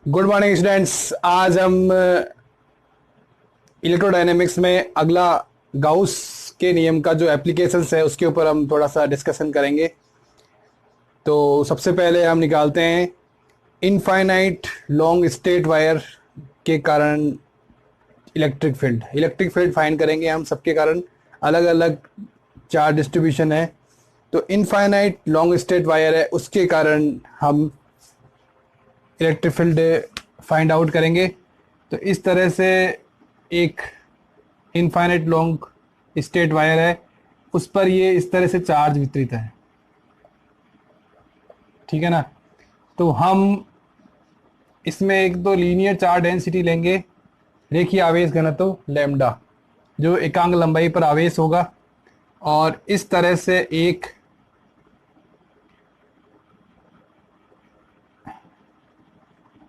Good morning students. आज हम electrodynamics में अगला गाउस के नियम का जो एप्लीकेशंस है उसके ऊपर हम थोड़ा सा डिस्कशन करेंगे। तो सबसे पहले हम निकालते हैं इनफाइनाइट लॉन्ग स्टेट वायर के कारण इलेक्ट्रिक फील्ड फाइंड करेंगे हम। सबके कारण अलग अलग चार्ज डिस्ट्रीब्यूशन है, तो इनफाइनाइट लॉन्ग स्टेट वायर है उसके कारण हम इलेक्ट्रिक फील्ड फाइंड आउट करेंगे। तो इस तरह से एक इनफाइनाइट लॉन्ग स्टेट वायर है, उस पर ये इस तरह से चार्ज वितरित है, ठीक है ना। तो हम इसमें एक तो लीनियर चार्ज डेंसिटी लेंगे, रेखीय आवेश घनत्व लैम्डा, जो एकांक लंबाई पर आवेश होगा, और इस तरह से एक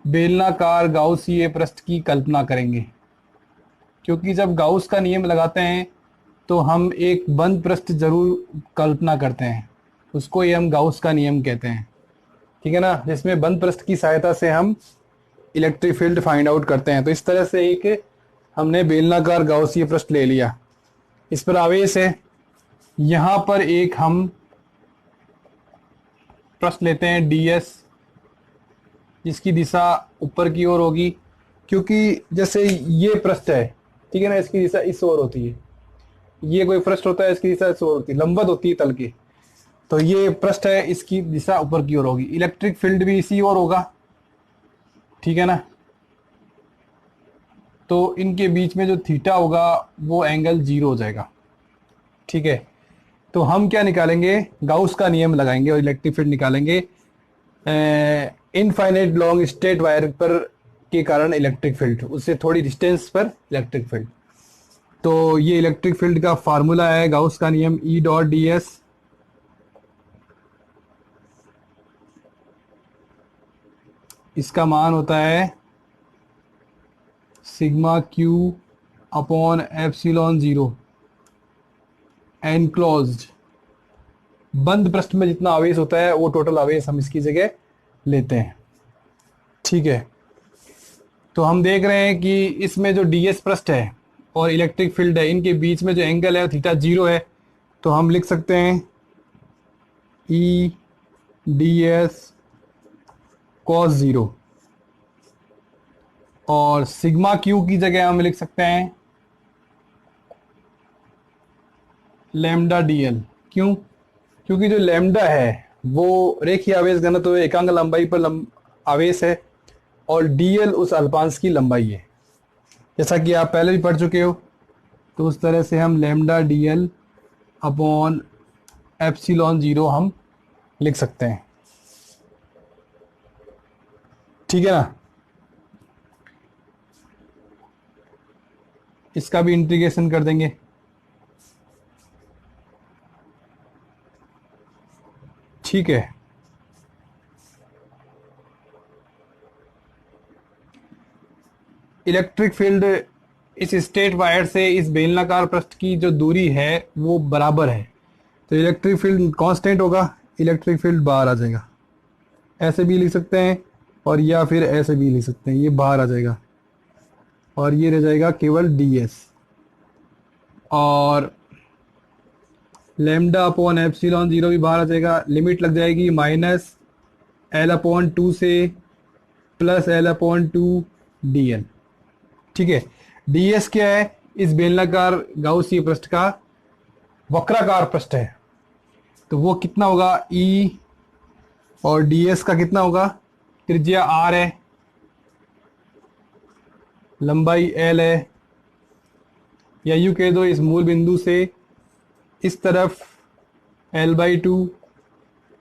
बेलनाकार गाउसीय पृष्ठ की कल्पना करेंगे। क्योंकि जब गाउस का नियम लगाते हैं तो हम एक बंद पृष्ठ जरूर कल्पना करते हैं, उसको ही हम गाउस का नियम कहते हैं, ठीक है ना, जिसमें बंद पृष्ठ की सहायता से हम इलेक्ट्रिक फील्ड फाइंड आउट करते हैं। तो इस तरह से एक हमने बेलनाकार गाउसीय पृष्ठ ले लिया, इस पर आवेश है। यहां पर एक हम पृष्ठ लेते हैं ds, जिसकी दिशा ऊपर की ओर होगी, क्योंकि जैसे ये पृष्ठ है, ठीक है ना, इसकी दिशा इस ओर होती है। ये कोई पृष्ठ होता है, इसकी दिशा इस ओर होती है, लंबवत होती है तल की। तो ये पृष्ठ है, इसकी दिशा ऊपर की ओर होगी, इलेक्ट्रिक फील्ड भी इसी ओर होगा, ठीक है ना। तो इनके बीच में जो थीटा होगा वो एंगल 0 हो जाएगा, ठीक है। तो हम क्या निकालेंगे, गाउस का नियम लगाएंगे और इलेक्ट्रिक फील्ड निकालेंगे इनफाइनाइट लॉन्ग स्ट्रेट वायर पर के कारण इलेक्ट्रिक फील्ड, उससे थोड़ी डिस्टेंस पर इलेक्ट्रिक फील्ड। तो ये इलेक्ट्रिक फील्ड का फार्मूला है, गाउस का नियम E डॉट डी एस, इसका मान होता है sigma q upon epsilon 0 enclosed. बंद पृष्ठ में जितना आवेश होता है वो टोटल आवेश हम इसकी जगह लेते हैं, ठीक है। तो हम देख रहे हैं कि इसमें जो ds पृष्ठ है और इलेक्ट्रिक फील्ड है, इनके बीच में जो एंगल है थीटा 0 है। तो हम लिख सकते हैं E ds cos 0, और सिग्मा क्यू की जगह हम लिख सकते हैं लैम्डा dl। क्यों? क्योंकि जो लैम्डा है वो रेखीय आवेश घनत्व एकांक लंबाई पर आवेश है, और dl उस अल्पांश की लंबाई है, जैसा कि आप पहले भी पढ़ चुके हो। तो उस तरह से हम लैम्डा dl अपॉन एप्सिलॉन 0 हम लिख सकते हैं, ठीक है ना। इसका भी इंटीग्रेशन कर देंगे, ठीक है। इलेक्ट्रिक फील्ड इस स्ट्रेट वायर से इस बेलनाकार पृष्ठ की जो दूरी है वो बराबर है, तो इलेक्ट्रिक फील्ड कांस्टेंट होगा, इलेक्ट्रिक फील्ड बाहर आ जाएगा। ऐसे भी लिख सकते हैं और या फिर ऐसे भी लिख सकते हैं, ये बाहर आ जाएगा और ये रह जाएगा केवल ds, और लेमडा अपॉन एप्सिलॉन 0 भी बाहर आ जाएगा। लिमिट लग जाएगी -l/2 से +l/2 dl, ठीक है। ds क्या है, इस बेलनाकार गाउसीय पृष्ठ का वक्राकार पृष्ठ है, तो वो कितना होगा E, और ds का कितना होगा, त्रिज्या r है, लंबाई l है, या यूं कह दो इस मूल बिंदु से इस तरफ l/2,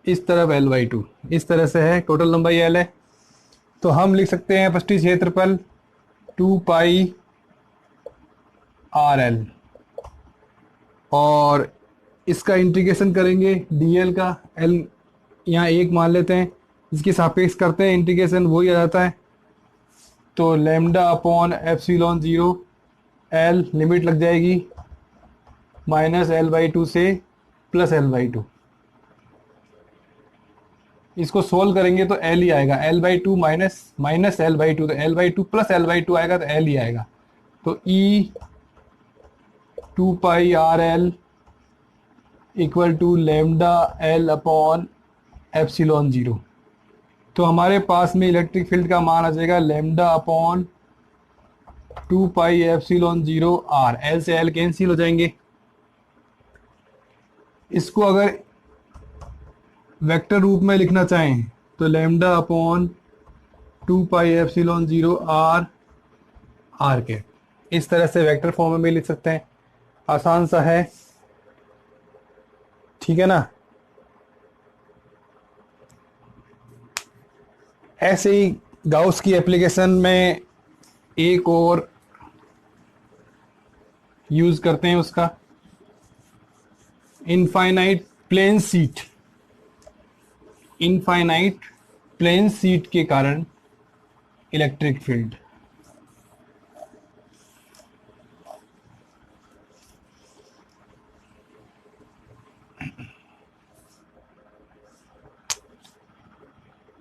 इस तरफ l/2, इस तरह से है, टोटल लंबाई l है। तो हम लिख सकते हैं पृष्ठीय क्षेत्रफल 2 पाई RL, और इसका इंटीग्रेशन करेंगे dl का, l यहाँ 1 मान लेते हैं, इसके सापेक्ष करते हैं इंटीग्रेशन, वही आ जाता है। तो lambda upon epsilon 0 l, limit लग जाएगी -l/2 से +l/2, इसको सोल्व करेंगे तो एल ही आएगा, L by two minus minus L by two, तो L by two plus L by two आएगा तो एल ही आएगा। तो E 2 pi R L equal to lambda L upon epsilon zero. तो हमारे पास में इलेक्ट्रिक फील्ड का मान आ जाएगा lambda upon 2 pi epsilon zero r, L से एल कैंसिल हो जाएंगे। इसको अगर वेक्टर रूप में लिखना चाहें तो lambda upon 2 pi epsilon zero r r के, इस तरह से वेक्टर फॉर्म में भी लिख सकते हैं। आसान सा है, ठीक है ना। ऐसे ही गाउस की एप्लीकेशन में एक और यूज करते हैं उसका, infinite plane sheet. Infinite plane sheet के कारण इलेक्ट्रिक फील्ड।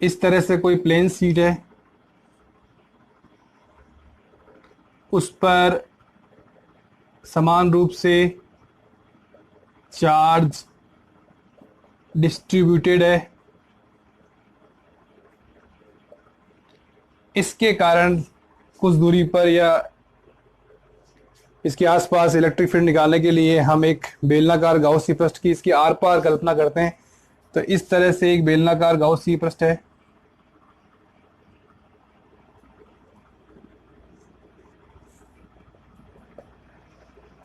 इस तरह से कोई प्लेन सीट है, उस पर समान रूप से चार्ज डिस्ट्रीब्यूटेड है। इसके कारण कुछ दूरी पर या इसके आसपास इलेक्ट्रिक फील्ड निकालने के लिए हम एक बेलनाकार गाउसी पृष्ठ की इसकी आर पार कल्पना करते हैं। तो इस तरह से एक बेलनाकार गाउसी पृष्ठ है,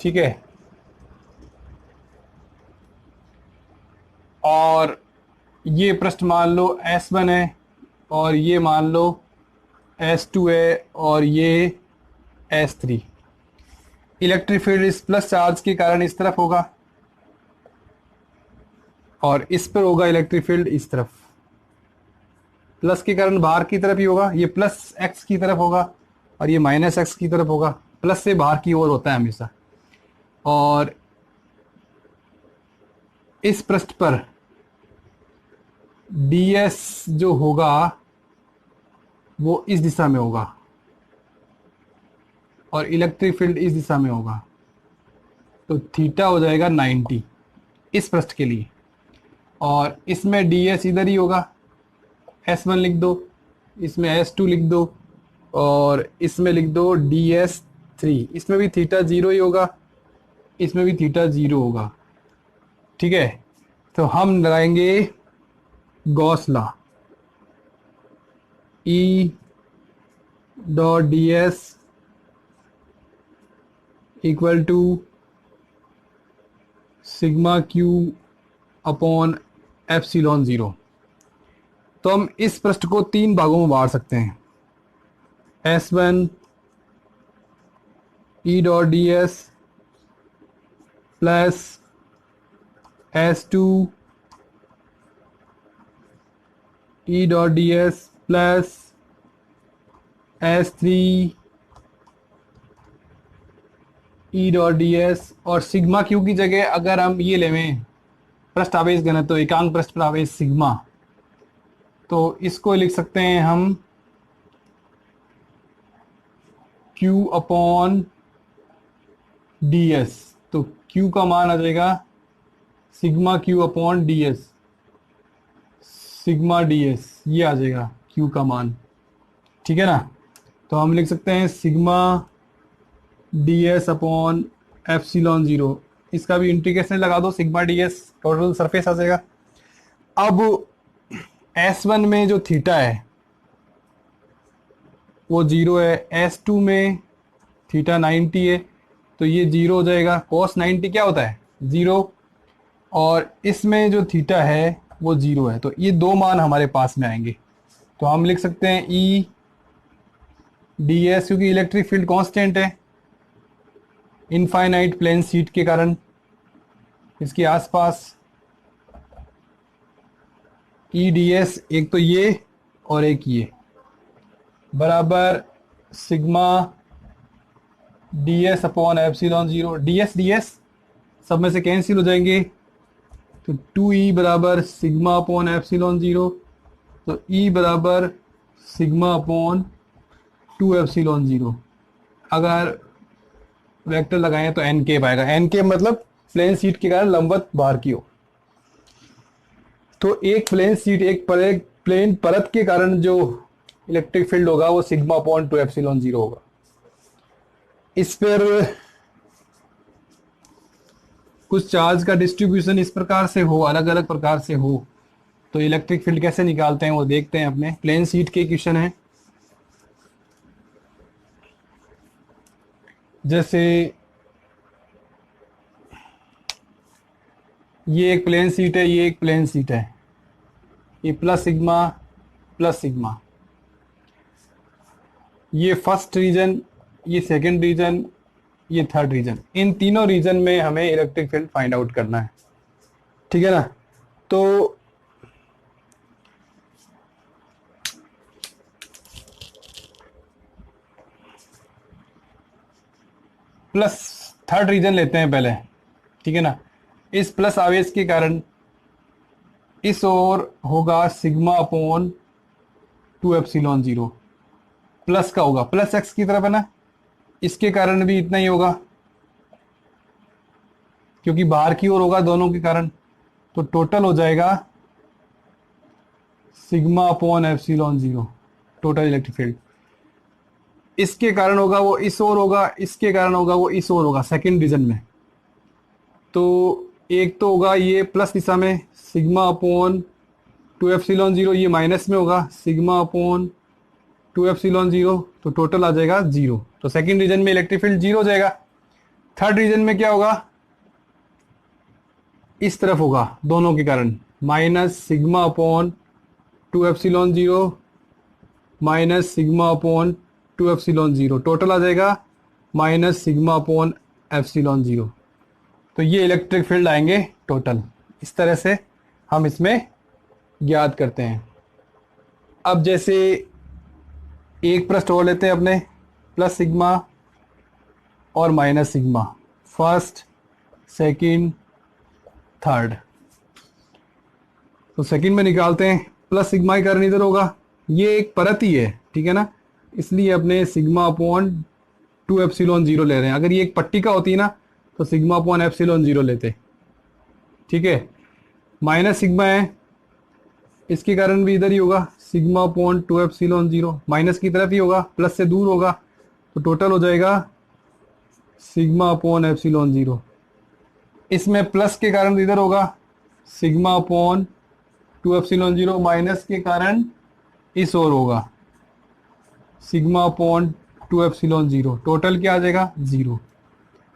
ठीक है। और ये पृष्ठ मान लो S1 है और ये मान लो S2 है और ये S3। इलेक्ट्रिक फील्ड इस प्लस चार्ज के कारण इस तरफ होगा और इस पर होगा इलेक्ट्रिक फील्ड इस तरफ। प्लस के कारण बाहर की तरफ ही होगा, ये प्लस एक्स की तरफ होगा और ये माइनस एक्स की तरफ होगा। प्लस से बाहर की ओर होता है हमेशा। और इस पृष्ठ पर ds जो होगा वो इस दिशा में होगा और इलेक्ट्रिक फील्ड इस दिशा में होगा। तो थीटा हो जाएगा 90 इस पृष्ठ के लिए, और इसमें ds इधर ही होगा। S1 लिख दो, इसमें S2 लिख दो और इसमें लिख दो ds3। इसमें भी थीटा 0 ही होगा, इसमें भी थीटा 0 होगा, ठीक है। तो हम लगाएंगे Gauss law, E dot ds equal to sigma q upon epsilon 0। तो हम इस पृष्ठ को 3 भागों में बांट सकते हैं। S1 E dot ds plus S2 E dot ds plus S3 E dot ds, और सिग्मा क्यू की जगह अगर हम ये लेवें पृष्ठ आवेश घनत्व, एकांक पृष्ठ आवेश सिग्मा, तो इसको लिख सकते हैं हम Q अपॉन ds। तो Q का मान आ जाएगा sigma Q upon ds, sigma ds ये आ जाएगा Q का मान, ठीक है ना। तो हम लिख सकते हैं सिग्मा ds अपॉन एप्सिलॉन 0। इसका भी इंटीग्रेशन लगा दो, सिग्मा ds टोटल सरफेस आ जाएगा। अब S1 में जो थीटा है वो 0 है, S2 में थीटा 90 है, तो ये 0 हो जाएगा। cos 90 क्या होता है 0, और इसमें जो थीटा है वो 0 है। तो ये 2 मान हमारे पास में आएंगे। तो हम लिख सकते हैं E ds, क्योंकि इलेक्ट्रिक फील्ड कांस्टेंट है इनफाइनाइट प्लेन सीट के कारण इसके आसपास। E ds एक तो ये और एक ये बराबर sigma ds upon epsilon 0। ds सब में से कैंसिल हो जाएंगे, तो 2e बराबर सिग्मा अपॉन एप्सिलॉन 0 तो ई बराबर सिग्मा अपॉन 2 एप्सिलॉन 0। अगर वेक्टर लगाएं तो एन के पाएगा, एन के मतलब प्लेन शीट के कारण लंबवत बाहर की हो। तो एक प्लेन शीट, एक प्लेन परत के कारण जो इलेक्ट्रिक फील्ड होगा वो सिग्मा अपॉन 2 एप्सिलॉन 0 होगा। इस पर कुछ चार्ज का डिस्ट्रीब्यूशन इस प्रकार से हो, अलग अलग प्रकार से हो, तो इलेक्ट्रिक फील्ड कैसे निकालते हैं वो देखते हैं। अपने प्लेन शीट के इक्वेशन है, जैसे ये एक प्लेन शीट है, ये एक प्लेन शीट है, ये प्लस सिग्मा, ये फर्स्ट रीजन, ये सेकंड रीजन, ये थर्ड रीजन। इन तीनों रीजन में हमें इलेक्ट्रिक फील्ड फाइंड आउट करना है, ठीक है ना। तो प्लस थर्ड रीजन लेते हैं पहले, ठीक है ना। इस प्लस आवेश के कारण इस ओर होगा सिग्मा अपॉन 2 एप्सिलॉन 0, प्लस का होगा, प्लस एक्स की तरफ है ना, इसके कारण भी इतना ही होगा क्योंकि बाहर की ओर होगा दोनों के कारण। तो टोटल हो जाएगा sigma upon epsilon 0 total electric field. इसके कारण होगा वो इस ओर होगा, इसके कारण होगा वो इस ओर होगा सेकंड रीजन में। तो एक तो होगा ये प्लस दिशा में सिग्मा अपॉन 2 एप्सिलॉन 0, ये माइनस में होगा सिग्मा अपॉन 2 एप्सिलॉन 0, तो टोटल आ जाएगा 0। तो सेकंड रीजन में इलेक्ट्रिक फील्ड 0 हो जाएगा। थर्ड रीजन में क्या होगा, इस तरफ होगा दोनों के कारण minus sigma upon 2 epsilon 0 minus sigma upon 2 epsilon 0, total आ जाएगा माइनस सिग्मा अपॉन एप्सिलॉन 0। तो ये इलेक्ट्रिक फील्ड आएंगे टोटल। इस तरह से हम इसमें ज्ञात करते हैं। अब जैसे एक पृष्ठ और लेते हैं अपने, प्लस सिग्मा और minus sigma, first second third. तो सेकंड में निकालते हैं, प्लस सिग्मा के कारण इधर होगा, ये एक परत ही है, ठीक है ना, इसलिए अपने सिग्मा अपॉन 2 एप्सिलॉन 0 ले रहे हैं। अगर ये एक पट्टी का होती है ना तो सिग्मा अपॉन एप्सिलॉन 0 लेते, ठीक है। माइनस सिग्मा है, इसके कारण भी इधर ही होगा सिग्मा अपॉन 2 एप्सिलॉन 0, माइनस की तरफ ही होगा, प्लस से दूर होगा, तो टोटल हो जाएगा सिग्मा अपॉन एप्सिलॉन 0। इसमें प्लस के कारण इधर होगा सिग्मा अपॉन 2 एप्सिलॉन 0, माइनस के कारण इस ओर होगा सिग्मा अपॉन 2 एप्सिलॉन 0, टोटल क्या आ जाएगा 0।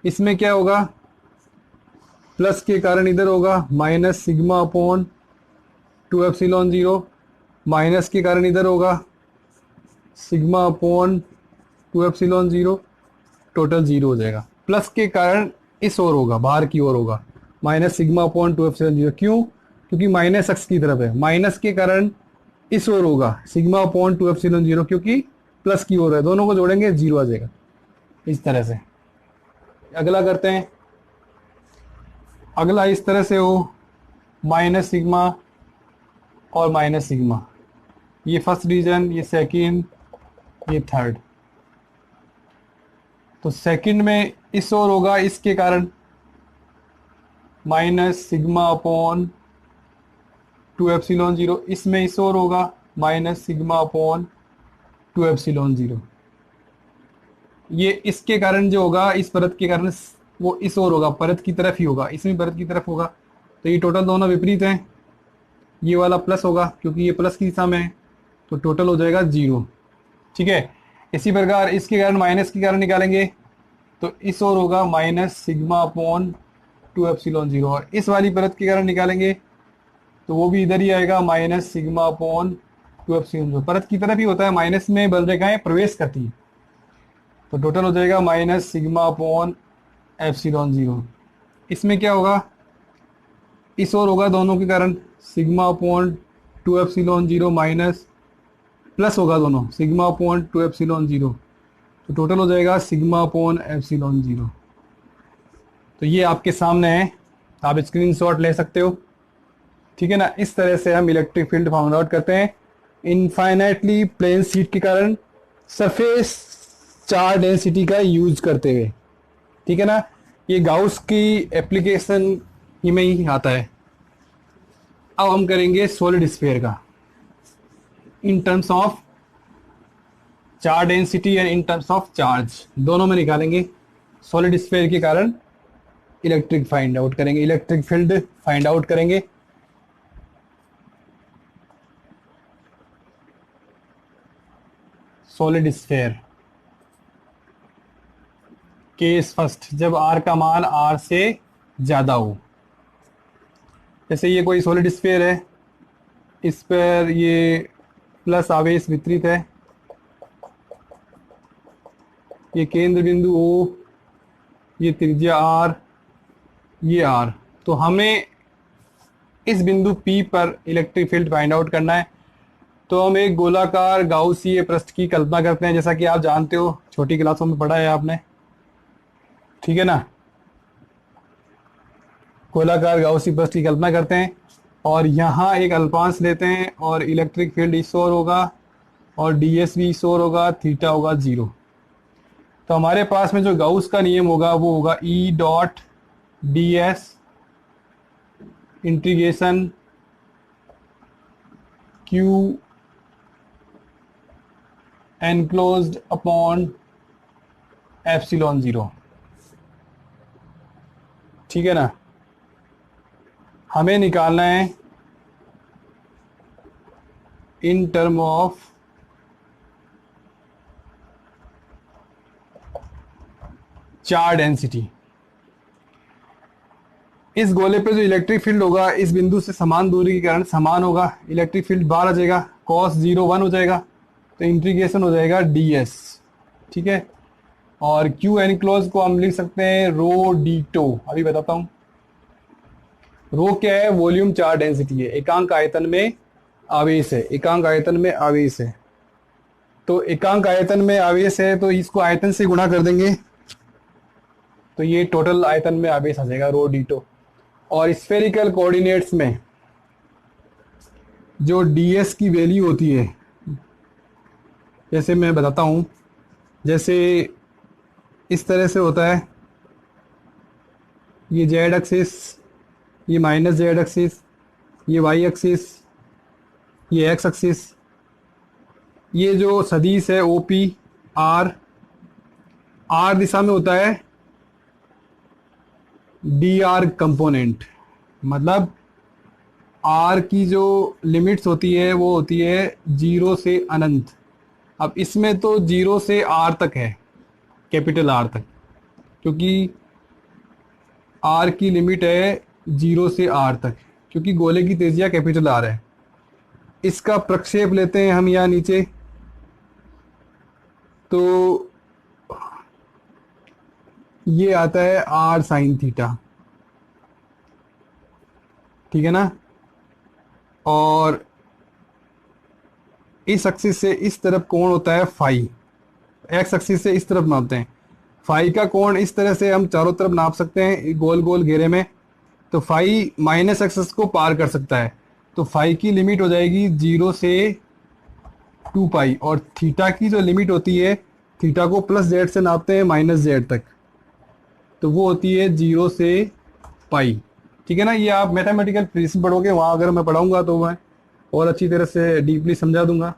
इसमें क्या होगा, प्लस के कारण इधर होगा minus sigma upon 2 epsilon 0, minus के कारण इधर होगा सिग्मा अपॉन 2 एप्सिलॉन 0, टोटल 0 हो जाएगा। प्लस के कारण इस ओर होगा, बाहर की ओर होगा माइनस सिग्मा अपॉन 2 एप्सिलॉन 0, क्यों, क्योंकि माइनस एक्स की तरफ है, माइनस के कारण इस ओर होगा सिग्मा अपॉन 2 एप्सिलॉन 0, क्योंकि प्लस की ओर है, दोनों को जोड़ेंगे 0 आ जाएगा। इस तरह से अगला करते हैं। अगला इस तरह से हो, माइनस सिग्मा और माइनस सिग्मा, ये फर्स्ट रीजन, ये सेकंड, ये थर्ड। तो सेकंड में इस ओर होगा, इसके कारण माइनस सिग्मा अपॉन 2 एप्सिलॉन 0, इसमें इस ओर होगा माइनस सिग्मा अपॉन 2 एप्सिलॉन 0। ये इसके कारण जो होगा, इस परत के कारण वो इस ओर होगा, परत की तरफ ही होगा, इसमें परत की तरफ होगा, तो ये टोटल दोनों विपरीत हैं। ये वाला प्लस होगा क्योंकि ये प्लस की दिशा में है, तो टोटल हो जाएगा 0, ठीक है। इसी प्रकार इसके कारण माइनस के कारण निकालेंगे, तो इस ओर होगा माइनस सिग्मा अपॉन 2 एप्सिलॉन 0, और इस वाली परत के कारण निकालेंगे तो वो भी इधर ही आएगा माइनस सिग्मा अपॉन 2 एप्सिलॉन 0। परत की तरफ ही होता है, माइनस में बल रेखाएं प्रवेश करती है, तो टोटल हो जाएगा माइनस सिग्मा अपॉन एप्सिलॉन 0। इसमें क्या होगा, इस ओर होगा दोनों के कारण sigma upon 2 epsilon 0 minus plus होगा दोनों सिग्मा अपॉन 2 एप्सिलॉन 0, तो टोटल हो जाएगा सिग्मा अपॉन एप्सिलॉन 0। तो ये आपके सामने है, आप स्क्रीनशॉट ले सकते हो, ठीक है ना। इस तरह से हम इलेक्ट्रिक फील्ड फाइंड आउट करते हैं। इनफाइनाइटली प्लेन शीट के कारण सरफेस चार्ज डेंसिटी का यूज करते हुए। ठीक है ना, ये गाउस की एप्लीकेशन ही में ही आता है। अब हम करेंगे सॉलिड स्फीयर का इन terms of charge density and in terms of charge, दोनों में निकालेंगे। सॉलिड स्फीयर के कारण इलेक्ट्रिक फाइंड आउट करेंगे, इलेक्ट्रिक फील्ड फाइंड आउट करेंगे। सॉलिड स्फीयर केस फर्स्ट, जब आर का मान आर से ज्यादा हो। जैसे ये कोई सॉलिड स्फीयर है, इस पर ये प्लस आवेश वितरित है, ये केंद्र बिंदु ओ, ये त्रिज्या आर, ये आर। तो हमें इस बिंदु पी पर इलेक्ट्रिक फील्ड फाइंड आउट करना है। तो हम एक गोलाकार गाउसीय पृष्ठ की कल्पना करते हैं, जैसा कि आप जानते हो, छोटी क्लासों में पढ़ा है आपने। ठीक है ना, गोलाकार गाउसीय पृष्ठ की कल्पना करते हैं और यहाँ एक अल्पांश लेते हैं और इलेक्ट्रिक फील्ड इस ओर होगा और डीएस भी इस ओर होगा, थीटा होगा 0। तो हमारे पास में जो गाउस का नियम होगा वो होगा ई dot d S integration Q enclosed upon epsilon 0। ठीक है ना, हमें निकालना है in term of charge density. इस गोले पे जो इलेक्ट्रिक फील्ड होगा इस बिंदु से समान दूरी के कारण समान होगा, इलेक्ट्रिक फील्ड बाहर आ जाएगा, cos 0 1 हो जाएगा, तो इंटीग्रेशन हो जाएगा ds। ठीक है, और q एनक्लोज को हम लिख सकते हैं रो डी टो। अभी बताता हूं, रो क्या है, वॉल्यूम चार्ज डेंसिटी है, एकांक आयतन में आवेश है, एकांक आयतन में आवेश है। तो एकांक आयतन में आवेश है तो इसको आयतन से गुणा कर देंगे तो ये टोटल आयतन में आवेश आ जाएगा रो डी टो। और स्फेरिकल कोऑर्डिनेट्स में जो ds की वैल्यू होती है, जैसे मैं बताता हूँ, जैसे इस तरह से होता है, ये जेड एक्सिस, ये माइनस जेड एक्सिस, ये वाई एक्सिस, ये एक्स एक्सिस, ये जो सदिश है ओ पी आर, आर दिशा में होता है डी आर कंपोनेंट, मतलब आर की जो लिमिट्स होती है वो होती है 0 से अनंत। अब इसमें तो 0 से आर तक है, कैपिटल आर तक, क्योंकि आर की लिमिट है 0 से आर तक, क्योंकि गोले की त्रिज्या कैपिटल आर है। इसका प्रक्षेप लेते हैं हम यहाँ नीचे, तो ये आता है आर साइन थीटा। ठीक है ना, और इस एक्सिस से इस तरफ कोण होता है फाई, एक्स एक्सिस से इस तरफ नापते हैं। फाई का कोण इस तरह से हम चारों तरफ नाप सकते हैं गोल गोल घेरे में, तो फाई माइनस एक्सिस को पार कर सकता है, तो फाई की लिमिट हो जाएगी 0 से 2 पाई, और थीटा की जो लिमिट होती है, थीटा को प्लस जेड से नापते हैं माइनस जेड तक, तो वो होती है 0 से पाई। ठीक है ना, ये आप मैथमेटिकल प्रिंसिपल पढ़ोगे, वहाँ अगर मैं पढ़ाऊंगा तो मैं और अच्छी तरह से डीपली समझा दूंगा।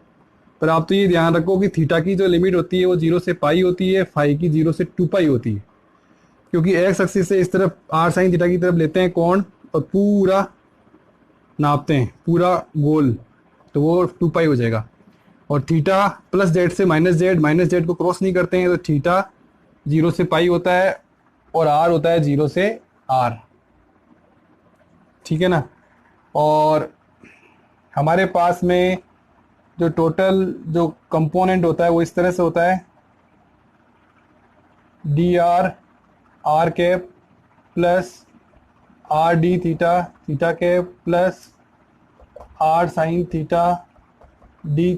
पर आप तो ये ध्यान रखो कि थीटा की जो लिमिट होती है वो 0 से पाई होती है, फाई की 0 से 2 पाई होती है, क्योंकि एक्स एक्सिस से इस तरफ आर साइन थीटा की तरफ लेते हैं कोण और पूरा नापते हैं, पूरा गोल, तो वो 2 पाई हो जाएगा। और थीटा प्लस जेड से माइनस जेड को क्रॉस नहीं करते हैं, तो थीटा 0 से पाई होता है और आर होता है 0 से आर। ठीक है ना, और हमारे पास में जो टोटल जो कंपोनेंट होता है वो इस तरह से होता है, d r r cap plus r D theta theta cap plus r sine theta d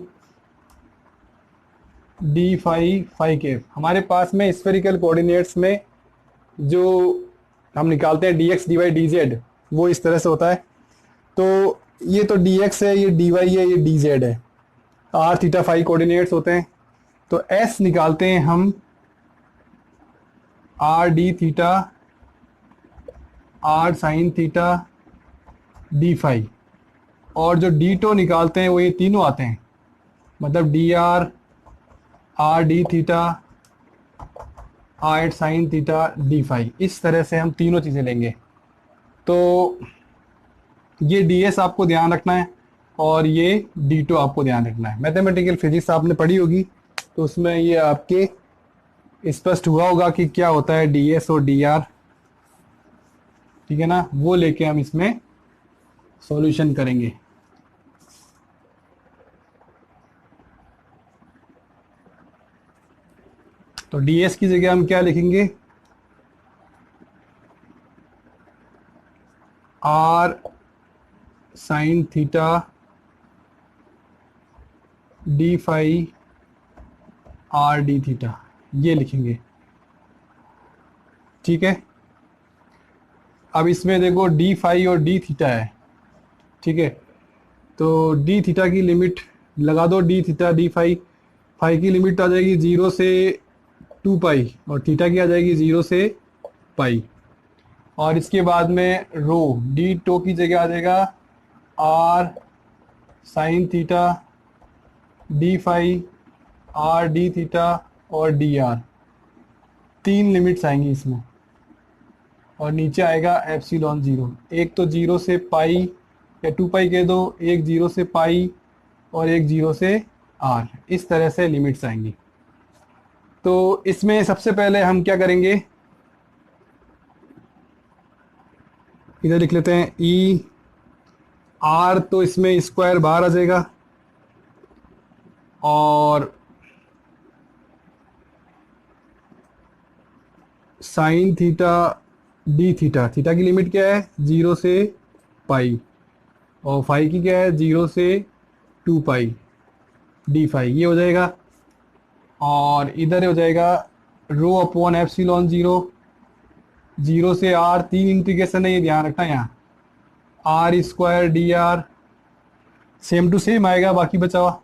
d phi phi cap. हमारे पास में स्फेरिकल कोऑर्डिनेट्स में जो हम निकालते हैं d x d y d z, वो इस तरह से होता है। तो ये तो डी एक्स है, ये डी वाई है, ये डी जेड है। आर थीटा फाई कोऑर्डिनेट्स होते हैं। तो एस निकालते हैं हम r D theta, r sine theta, D phi, और जो डी टो निकालते हैं वो ये तीनों आते हैं, मतलब d r, r D theta, r sine theta, D phi. इस तरह से हम तीनों चीज़ें लेंगे। तो ये डी एस आपको ध्यान रखना है और ये डी टो आपको ध्यान रखना है। मैथमेटिकल फिजिक्स आपने पढ़ी होगी तो उसमें ये आपके स्पष्ट हुआ होगा कि क्या होता है डी एस और डी आर, ठीक है ना। वो लेके हम इसमें सॉल्यूशन करेंगे। तो डी एस की जगह हम क्या लिखेंगे, r sine theta D phi R D theta, ये लिखेंगे, ठीक है। अब इसमें देखो डी फाई और डी थीटा है, ठीक है। तो डी थीटा की लिमिट लगा दो, d theta D phi, phi की लिमिट आ जाएगी 0 से 2 पाई और थीटा की आ जाएगी 0 से पाई। और इसके बाद में रो डी टो की जगह आ जाएगा r sine theta D phi R D theta और डी आर, 3 लिमिट्स आएंगी इसमें। और नीचे आएगा एप्सिलॉन 0, एक तो 0 से पाई या 2 पाई कह दो, एक 0 से पाई और एक 0 से आर। इस तरह से लिमिट्स आएंगी। तो इसमें सबसे पहले हम क्या करेंगे, इधर लिख लेते हैं ई आर, तो इसमें स्क्वायर बाहर आ जाएगा और sign theta D theta, theta की लिमिट क्या है 0 से पाई और फाई की क्या है 0 से 2 पाई डी फाई, ये हो जाएगा। और इधर हो जाएगा रो अपॉन एप्सिलॉन 0, 0 से आर, 3 इंटीग्रेशन है ये ध्यान रखना यहाँ, r square d r, same to same आएगा बाकी बचा हुआ,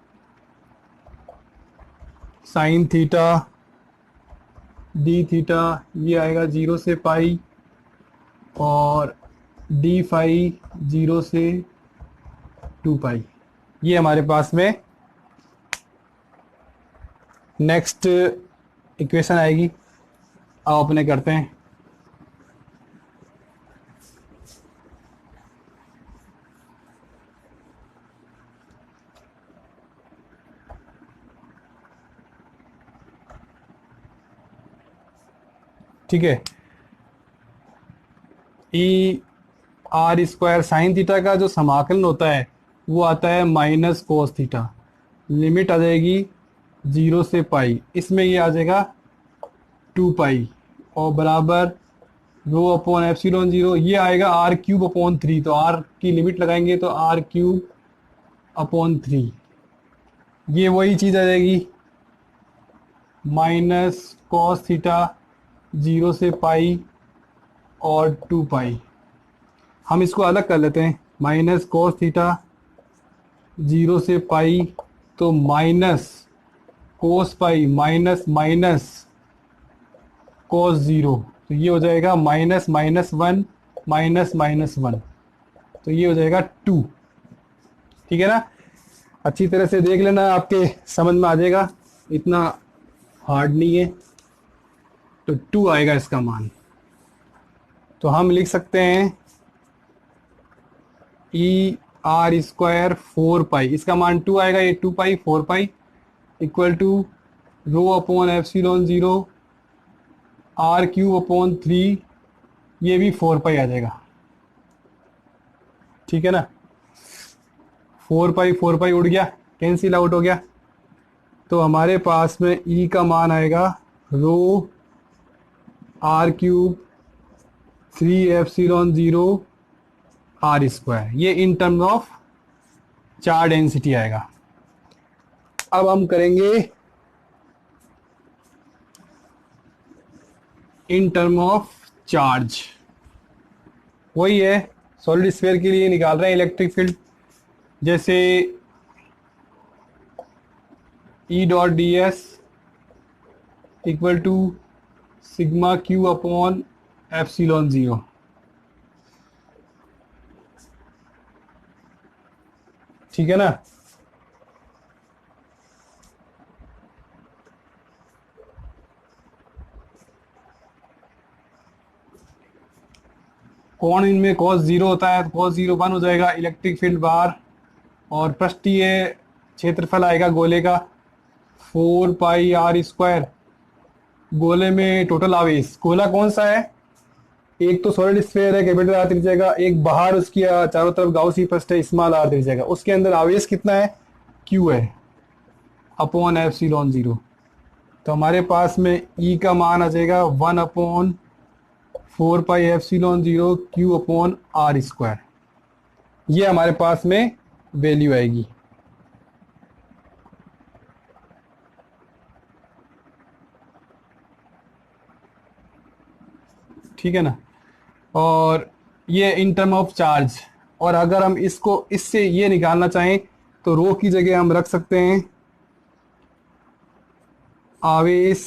साइन थीटा डी थीटा, ये आएगा 0 से पाई और डी फाई 0 से 2 पाई। ये हमारे पास में नेक्स्ट इक्वेशन आएगी। अब अपने करते हैं, ठीक है। E R square sine theta का जो समाकलन होता है वो आता है माइनस कोस थीटा, लिमिट आ जाएगी 0 से पाई, इसमें ये आ जाएगा 2 पाई और बराबर रो अपॉन एप्सिलॉन 0, ये आएगा आर क्यूब अपॉन 3, तो आर की लिमिट लगाएंगे तो आर क्यूब अपॉन 3, ये वही चीज़ आ जाएगी माइनस कॉस थीटा 0 से पाई और 2 पाई। हम इसको अलग कर लेते हैं, माइनस कॉस थीटा 0 से पाई, तो minus cos pi minus minus cos 0, तो ये हो जाएगा माइनस माइनस 1 माइनस माइनस 1, तो ये हो जाएगा 2, ठीक है ना। अच्छी तरह से देख लेना, आपके समझ में आ जाएगा, इतना हार्ड नहीं है। तो 2 आएगा इसका मान। तो हम लिख सकते हैं ई आर स्क्वायर 4 पाई, इसका मान 2 आएगा, ये 2 pi 4 pi equal to rho upon epsilon 0 r cube upon 3, ये भी 4 पाई आ जाएगा, ठीक है ना। 4 पाई उड़ गया, कैंसिल आउट हो गया। तो हमारे पास में ई का मान आएगा rho R cube 3 epsilon 0 R square, ये in terms of charge density आएगा। अब हम करेंगे इन टर्म ऑफ चार्ज, वही है सॉलिड स्फीयर के लिए निकाल रहे हैं इलेक्ट्रिक फील्ड। जैसे E dot d s equal to sigma q upon epsilon zero. ठीक है ना। कौन इनमें कॉस जीरो होता है तो कॉस जीरो 1 हो जाएगा, इलेक्ट्रिक फील्ड बार, और पृष्ठीय क्षेत्रफल आएगा गोले का 4 पाई r²। गोले में टोटल आवेश, गोला कौन सा है, एक तो सॉलिड स्फीयर है कैपिटल आर त्रिज्या का, एक बाहर उसकी चारों तरफ गाउसी पृष्ठ है स्मॉल आर त्रिज्या का, उसके अंदर आवेश कितना है, क्यू है अपॉन एप्सिलॉन ज़ीरो। तो हमारे पास में ई का मान आ जाएगा 1/4 pi epsilon zero Q upon r²। ये हमारे पास में वैल्यू आएगी। ठीक है ना। और ये इन टर्म ऑफ चार्ज, और अगर हम इसको इससे ये निकालना चाहें तो रो की जगह हम रख सकते हैं आवेश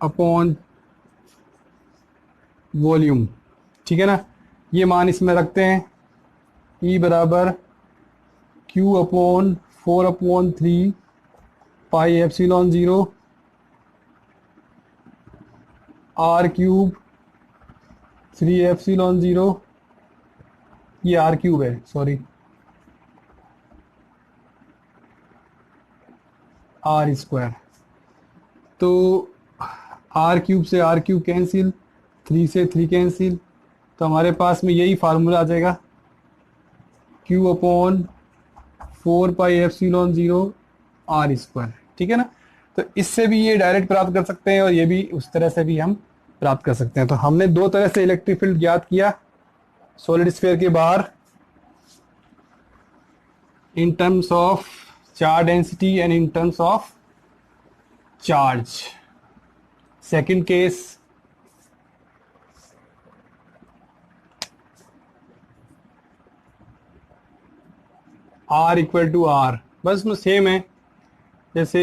अपॉन वॉल्यूम। ठीक है ना। ये मान इसमें रखते हैं, ई बराबर q upon 4/3 pi epsilon zero r³ 3 epsilon zero, ये r³ है सॉरी, r²। तो r³ से r³ कैंसिल, 3 से 3 कैंसिल, तो हमारे पास में यही फार्मूला आ जाएगा q upon 4 pi epsilon zero r²। ठीक है ना। तो इससे भी ये डायरेक्ट प्राप्त कर सकते हैं और ये भी उस तरह से भी हम प्राप्त कर सकते हैं। तो हमने दो तरह से इलेक्ट्रिक फील्ड ज्ञात किया, सॉलिड स्फीयर के बाहर इन terms of charge density and in terms of charge. Second case, r=r, बस में सेम है। जैसे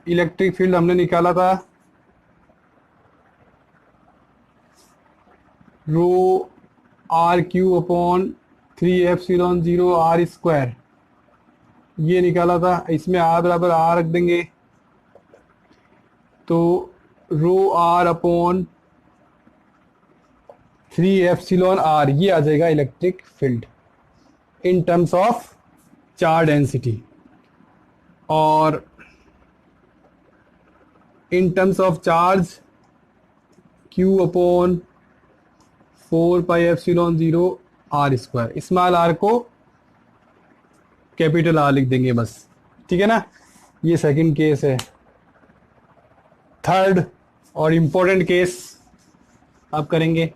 इलेक्ट्रिक फील्ड हमने निकाला था ρ r³ अपॉन 3 एप्सिलॉन 0 r², ये निकाला था। इसमें r बराबर r रख देंगे तो ρr अपॉन 3 एप्सिलॉन r, ये आ जाएगा electric field in terms of charge density. और in terms of charge q upon 4 pi epsilon 0 r², small r को कैपिटल R लिख देंगे बस। ठीक है ना। ये सेकंड केस है। थर्ड और इम्पोर्टेंट केस अब करेंगे।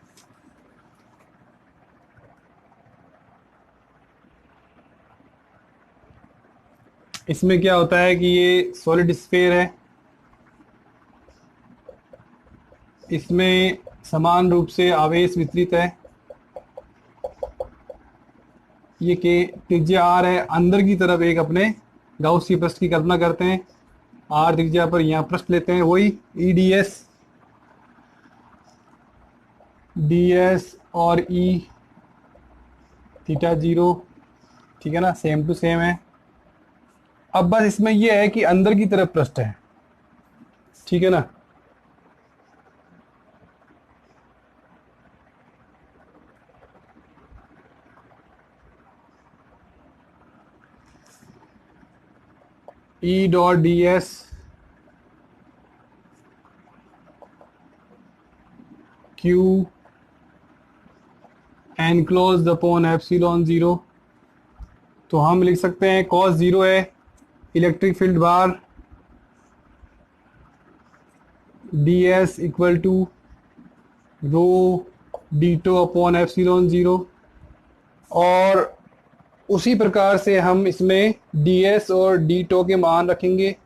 इसमें क्या होता है कि ये सॉलिड स्फीयर है, इसमें समान रूप से आवेश वितरित है, ये के त्रिज्या r है, अंदर की तरफ एक अपने गाउसी पृष्ठ की कल्पना करते हैं, r त्रिज्या पर यहाँ पृष्ठ लेते हैं, वही ई डी एस और ई θ0। ठीक है ना, सेम टू सेम है। अब बस इसमें यह है कि अंदर की तरफ पृष्ठ है। ठीक है ना। E dot d s q enclosed upon epsilon 0। तो हम लिख सकते हैं cos 0 है electric field bar d s equal to rho d tau upon epsilon 0। और उसी प्रकार से हम इसमें डी एस और डी टो के मान रखेंगे।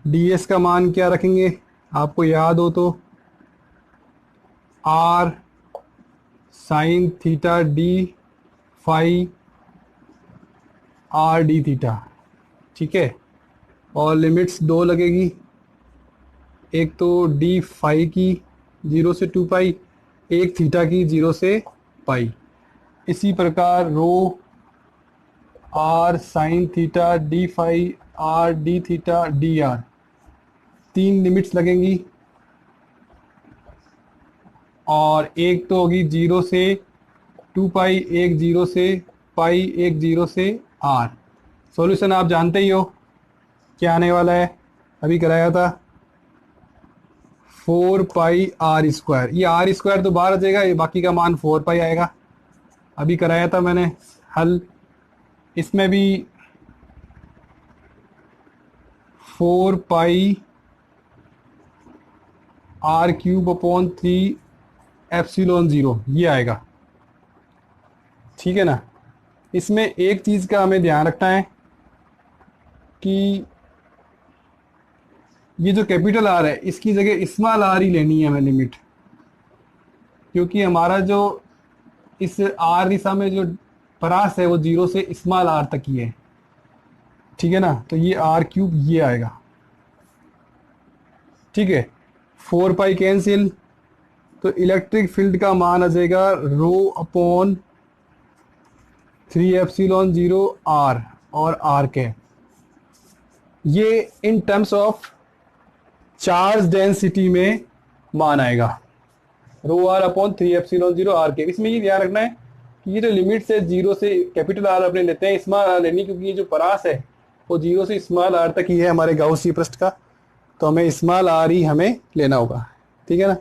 डी एस का मान क्या रखेंगे, आपको याद हो तो r sine theta D phi R D theta, ठीक है। और लिमिट्स दो लगेगी, एक तो डी फाई की 0 से 2 पाई, एक थीटा की 0 से पाई। इसी प्रकार rho R sine theta D phi R D theta D R, तीन लिमिट्स लगेंगी। और एक तो होगी 0 से 2 पाई, एक 0 से पाई, एक 0 से आर। सॉल्यूशन आप जानते ही हो क्या आने वाला है, अभी कराया था 4 पाई आर स्क्वायर। ये आर स्क्वायर तो बाहर आ जाएगा, ये बाकी का मान 4 पाई आएगा। अभी कराया था मैंने हल, इसमें भी 4 pi r cube upon 3 epsilon 0 ये आएगा, ठीक है ना। इसमें एक चीज़ का हमें ध्यान रखना है कि ये जो कैपिटल आर है इसकी जगह स्मॉल आर ही लेनी है हमें लिमिट, क्योंकि हमारा जो इस आर दिशा में जो परास है वो 0 से स्मॉल आर तक ही है, ठीक है ना। तो ये आर क्यूब ये आएगा, ठीक है। 4 पाई कैंसिल, तो इलेक्ट्रिक फील्ड का मान आ जाएगा रो अपॉन 3 एप्सिलॉन 0 आर और आर कैप। ये in terms of charge density में मान आएगा, rho r upon 3 epsilon 0 r cap. इसमें ये ध्यान रखना है कि ये जो लिमिट से 0 से कैपिटल आर अपने लेते हैं, स्मॉल आर लेनी, क्योंकि ये जो परास है वो 0 से स्मॉल आर तक ही है हमारे गाउसी पृष्ठ का, तो हमें स्मॉल आर ही हमें लेना होगा, ठीक है ना।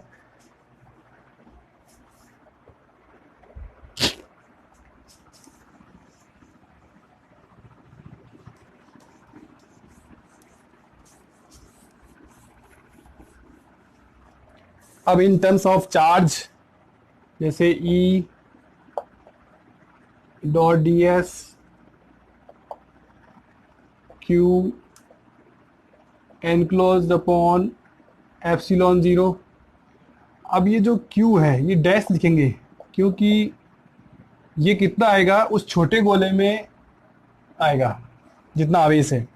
अब इन टर्म्स ऑफ चार्ज, जैसे E dot d s q enclosed upon epsilon 0। अब ये जो क्यू है ये डैश लिखेंगे, क्योंकि ये कितना आएगा उस छोटे गोले में आएगा जितना आवेश है।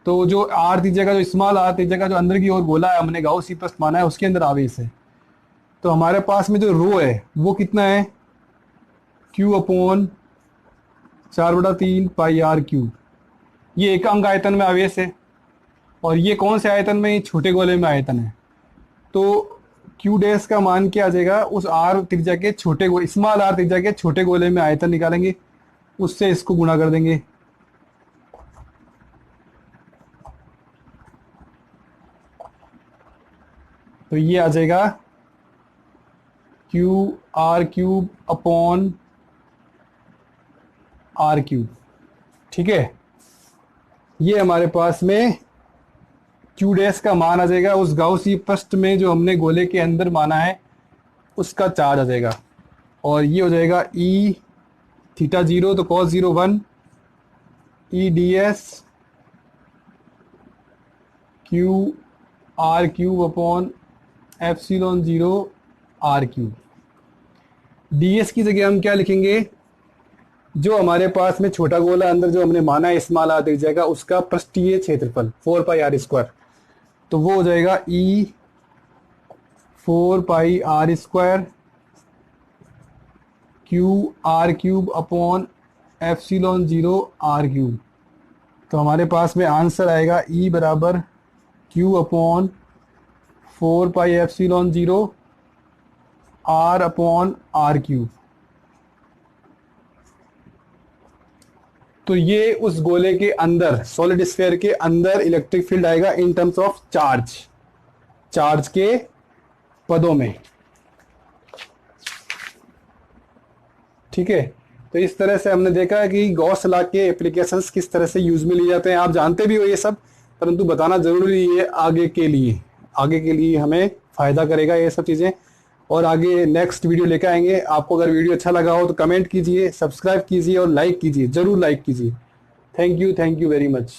तो जो आर दीजिएगा, जो स्मॉल आर दीजिएगा, जो अंदर की ओर गोला है हमने गाउसी पृष्ठ माना है, उसके अंदर आवेश है। तो हमारे पास में जो रो है वो कितना है, q upon 4/3 pi r cube. ये एक अंग आयतन में आवेश है, और ये कौन से आयतन में, ये छोटे गोले में आयतन है। तो क्यू डैश का मान क्या आ जाएगा, उस आर त्रिज्या के छोटे गोले, स्मॉल आर त्रिज्या के छोटे गोले में आयतन निकालेंगे, उससे इसको गुणा कर देंगे। तो ये आ जाएगा q r cube upon r cube, ठीक है। ये हमारे पास में क्यू डैश का मान आ जाएगा, उस गाउसी पृष्ठ में जो हमने गोले के अंदर माना है उसका चार्ज आ जाएगा। और ये हो जाएगा ई थीटा 0 तो cos 0 1 e d s q r cube upon epsilon 0 r cube. D s की जगह हम क्या लिखेंगे, जो हमारे पास में छोटा गोला अंदर जो हमने माना है स्मॉल आर दिख जाएगा, उसका पृष्ठीय क्षेत्रफल 4 पाई आर स्क्वायर। तो वो हो जाएगा E 4 pi r square q r cube upon epsilon 0 r cube. तो हमारे पास में आंसर आएगा ई बराबर q upon 4 pi epsilon 0 r upon r cube. तो ये उस गोले के अंदर, सॉलिड स्फीयर के अंदर इलेक्ट्रिक फील्ड आएगा इन टर्म्स ऑफ चार्ज, चार्ज के पदों में, ठीक है। तो इस तरह से हमने देखा कि गॉस लॉ के एप्लीकेशंस किस तरह से यूज में लिए जाते हैं। आप जानते भी हो ये सब, परंतु बताना जरूरी है आगे के लिए, आगे के लिए हमें फायदा करेगा ये सब चीजें। और आगे नेक्स्ट वीडियो लेकर आएंगे। आपको अगर वीडियो अच्छा लगा हो तो कमेंट कीजिए, सब्सक्राइब कीजिए और लाइक कीजिए, जरूर लाइक कीजिए। Thank you very much.